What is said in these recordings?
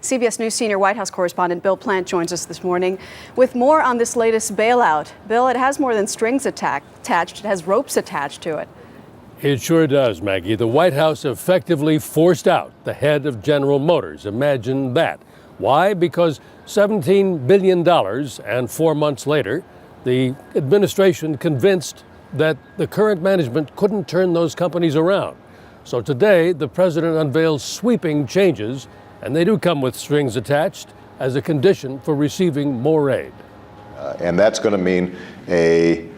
CBS News senior White House correspondent Bill Plante joins us this morning with more on this latest bailout. Bill, it has more than strings attached. It has ropes attached to it. It sure does, Maggie. The White House effectively forced out the head of General Motors. Imagine that. Why? Because $17 billion, and 4 months later, the administration convinced that the current management couldn't turn those companies around. So today, the president unveils sweeping changes, and they do come with strings attached as a condition for receiving more aid. And that's going to mean a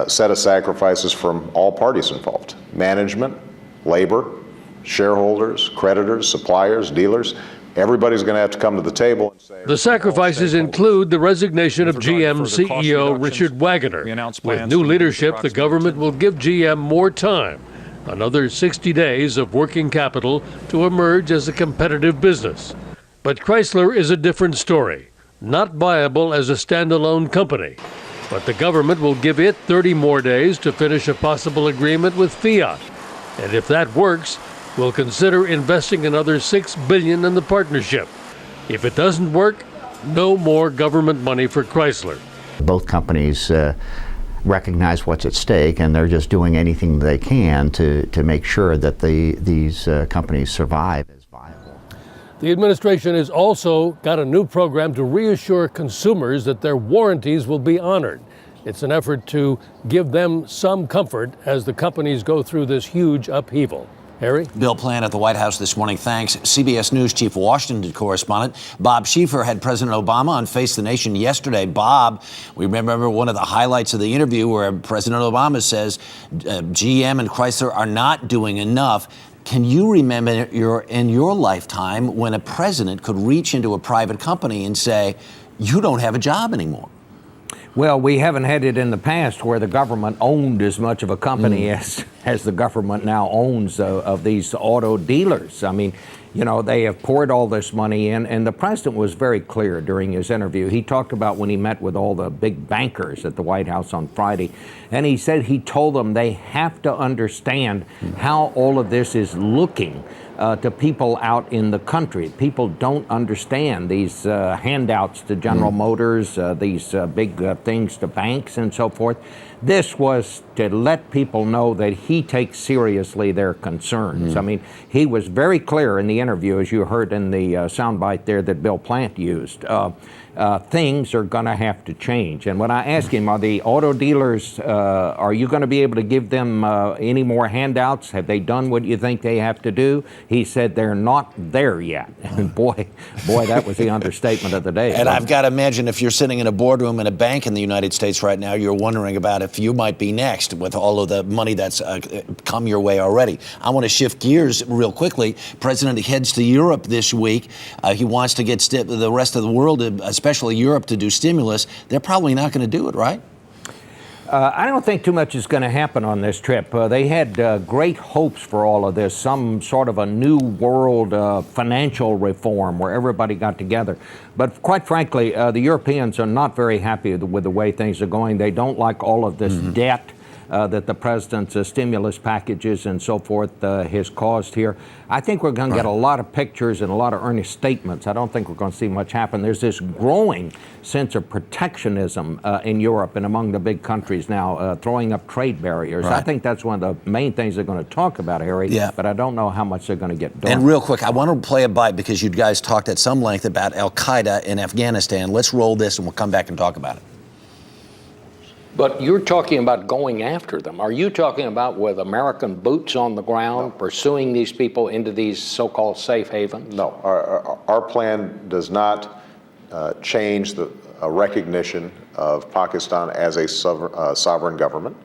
set of sacrifices from all parties involved: management, labor, shareholders, creditors, suppliers, dealers. Everybody's going to have to come to the table and say... The sacrifices include the resignation of GM CEO Richard Wagoner. With new leadership, the government will give GM more time, another 60 days of working capital to emerge as a competitive business. But Chrysler is a different story, not viable as a standalone company. But the government will give it 30 more days to finish a possible agreement with Fiat. And if that works, we'll consider investing another $6 billion in the partnership. If it doesn't work, no more government money for Chrysler. Both companies recognize what's at stake, and they're just doing anything they can to make sure that these companies survive as viable. The administration has also got a new program to reassure consumers that their warranties will be honored. It's an effort to give them some comfort as the companies go through this huge upheaval. Harry? Bill Plante at the White House this morning. Thanks. CBS News chief Washington correspondent Bob Schieffer had President Obama on Face the Nation yesterday. Bob, we remember one of the highlights of the interview where President Obama says GM and Chrysler are not doing enough. Can you remember in your lifetime when a president could reach into a private company and say, you don't have a job anymore? Well, we haven't had it in the past where the government owned as much of a company as the government now owns of these auto dealers. I mean, you know, they have poured all this money in, and the president was very clear during his interview. He talked about when he met with all the big bankers at the White House on Friday, and he said he told them they have to understand how all of this is looking to people out in the country. People don't understand these handouts to General Motors, these big things to banks and so forth. This was to let people know that he takes seriously their concerns. I mean, he was very clear in the interview, as you heard in the soundbite there that Bill Plante used. Things are going to have to change. And when I asked him, are the auto dealers, are you going to be able to give them any more handouts? Have they done what you think they have to do? He said they're not there yet. And boy, that was the understatement of the day. And I've got to imagine if you're sitting in a boardroom in a bank in the United States right now, you're wondering about if you might be next with all of the money that's come your way already. I want to shift gears real quickly. President heads to Europe this week. He wants to get the rest of the world, especially Europe, to do stimulus. They're probably not going to do it, right? I don't think too much is going to happen on this trip. They had great hopes for all of this, some sort of a new world financial reform where everybody got together. But quite frankly, the Europeans are not very happy with the way things are going. They don't like all of this debt that the president's stimulus packages and so forth has caused here. I think we're going to get a lot of pictures and a lot of earnest statements. I don't think we're going to see much happen. There's this growing sense of protectionism in Europe and among the big countries now, throwing up trade barriers. I think that's one of the main things they're going to talk about, Harry, but I don't know how much they're going to get done. And real quick, I want to play a bite because you guys talked at some length about al-Qaeda in Afghanistan. Let's roll this and we'll come back and talk about it. But you're talking about going after them. Are you talking about with American boots on the ground, pursuing these people into these so-called safe havens? No, our plan does not change the recognition of Pakistan as a sovereign government.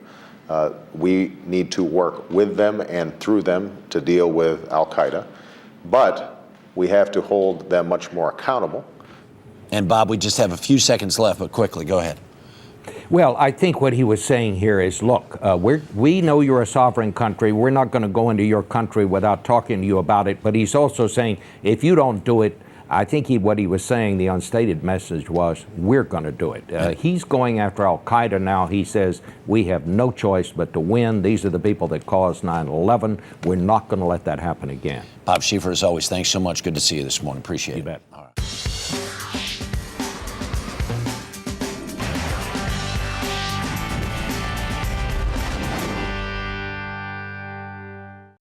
We need to work with them and through them to deal with al-Qaeda, but we have to hold them much more accountable. And Bob, we just have a few seconds left, but quickly, go ahead. Well, I think what he was saying here is, look, we know you're a sovereign country. We're not going to go into your country without talking to you about it. But he's also saying, if you don't do it, I think what he was saying, the unstated message was, we're going to do it. He's going after al-Qaeda now. He says, we have no choice but to win. These are the people that caused 9/11. We're not going to let that happen again. Bob Schieffer, as always, thanks so much. Good to see you this morning. Appreciate it. You bet. All right.